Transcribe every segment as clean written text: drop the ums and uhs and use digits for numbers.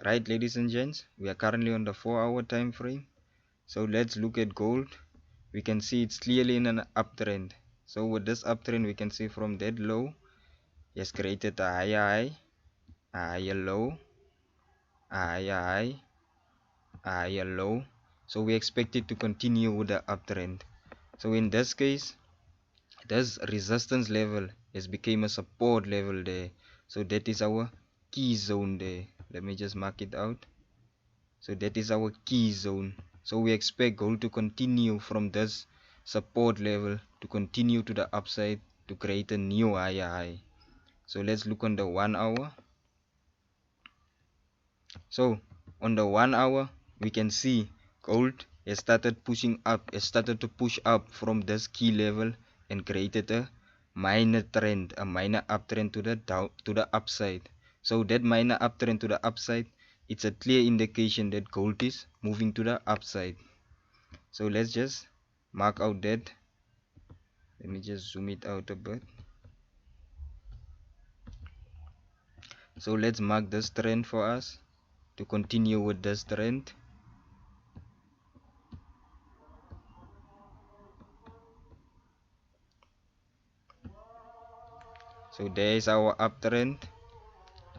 Right, ladies and gents, we are currently on the 4 hour time frame. So let's look at gold. We can see it's clearly in an uptrend. So with this uptrend, we can see from that low, it has created a higher high, a higher low, a higher high, a higher low. So we expect it to continue with the uptrend. So in this case, this resistance level has become a support level there. So that is our key zone there. Let me just mark it out. So that is our key zone. So we expect gold to continue from this support level to continue to the upside to create a new higher high. So let's look on the 1 hour. So on the 1 hour, we can see gold has started pushing up, has started to push up from this key level and created a minor trend, a minor uptrend to the upside. So that minor uptrend to the upside, it's a clear indication that gold is moving to the upside. So let's just mark out that. Let me just zoom it out a bit. So let's mark this trend for us to continue with this trend. So there is our uptrend.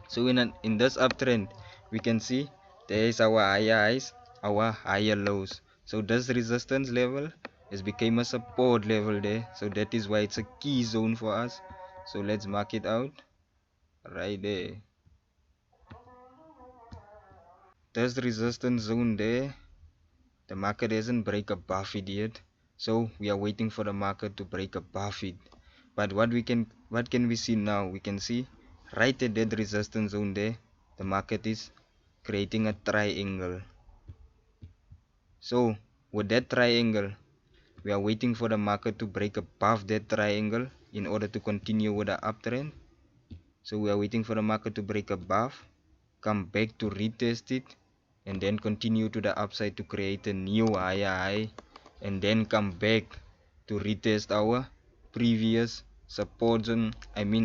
So in this uptrend, we can see there is our higher highs, our higher lows. So this resistance level has become a support level there. So that is why it's a key zone for us. So let's mark it out right there. This resistance zone there, the market hasn't break above it yet. So we are waiting for the market to break above it. But what can we see now? We can see right at that resistance zone there, the market is creating a triangle. So with that triangle, we are waiting for the market to break above that triangle in order to continue with the uptrend. So we are waiting for the market to break above, come back to retest it, and then continue to the upside to create a new higher high, and then come back to retest our previous support zone,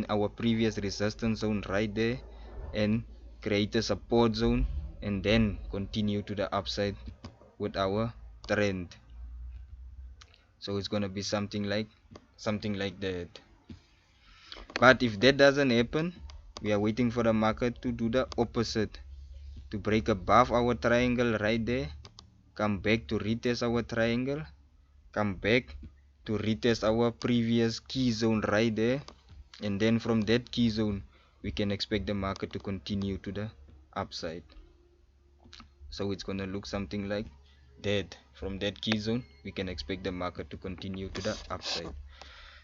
our previous resistance zone right there, and create a support zone, and then continue to the upside with our trend. So it's gonna be something like that. But if that doesn't happen, we are waiting for the market to do the opposite, to break above our triangle right there, come back to retest our triangle, come back to retest our previous key zone right there, and then from that key zone we can expect the market to continue to the upside. So it's gonna look something like that. From that key zone we can expect the market to continue to the upside.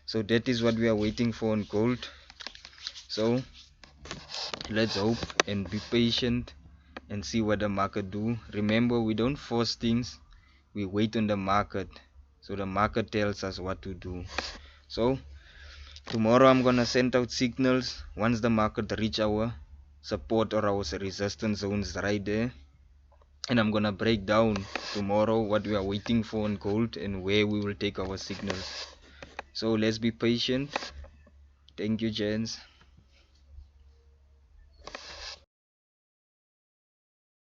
So that is what we are waiting for on gold. So let's hope and be patient and see what the market do. Remember, we don't force things, we wait on the market, so the market tells us what to do. So tomorrow I'm gonna send out signals once the market reach our support or our resistance zones right there, and I'm gonna break down tomorrow what we are waiting for on gold and where we will take our signals. So let's be patient. Thank you, gents.